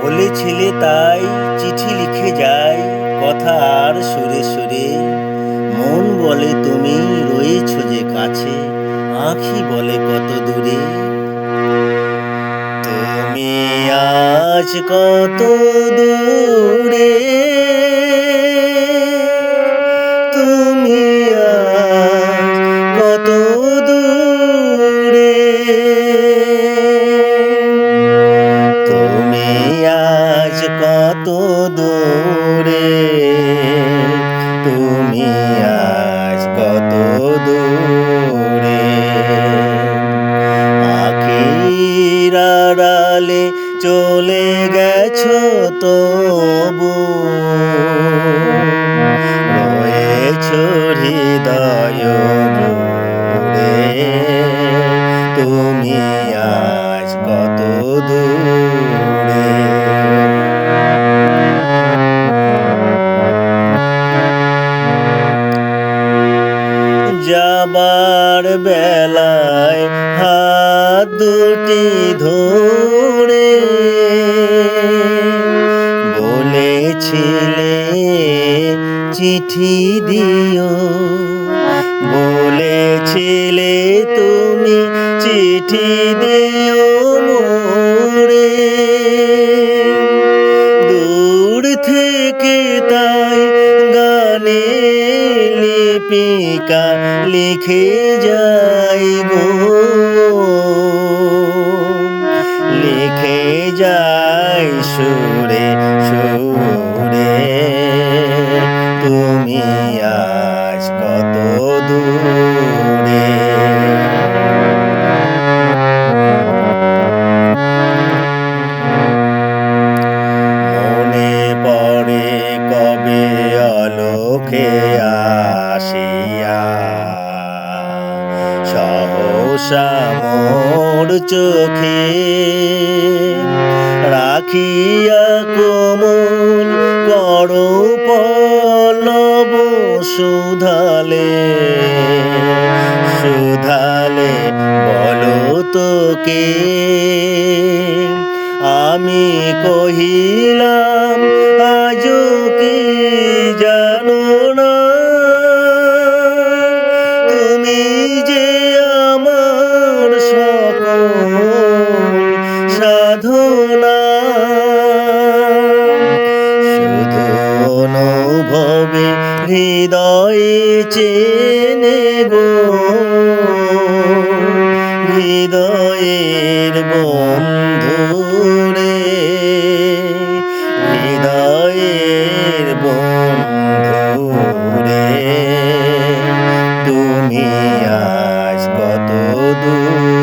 বলেছিলে তাই চিঠি লিখে যাই কথার সুরে সুরে। মন বলে তুমি রয়েছ যে কাছে, আঁখি বলে কত দূরে। তুমি আজ কত দূরে, তুমি আজ কত দূরে, তুমি আজ কত দূরে, তুমি আজ কত দূরে। আখির আড়ালে চলে গেছো তবু রয়েছো হৃদয় জুড়ে। তুমি আজ কত দূরে। যাবার বেলায় হাত দুটি ধরে বলেছিলে চিঠি দিও, বলেছিলে তুমি চিঠি দিও মোরে। দূর থেকে তাই গানে লিপিকা লিখে যাই গো, লিখে যাই সুরে সুরে। তুমি আজ কত দূরে। মনে পড়ে কবে আলোকে আসিয়া সহসা মোর চোখে রাখিয়া কোমল করো পল্লব সুধালে, সুধালে বলো তো কে। আমি কহিলাম আজও কি জানো না, তুমি যে আমার সকল সাধনা। শুধু অনুভবে হৃদয়ে চেনে গো, হৃদয়ের বন্ধুরে, হৃদয়ের বন্ধুরে। তুমি আজ কত দূর।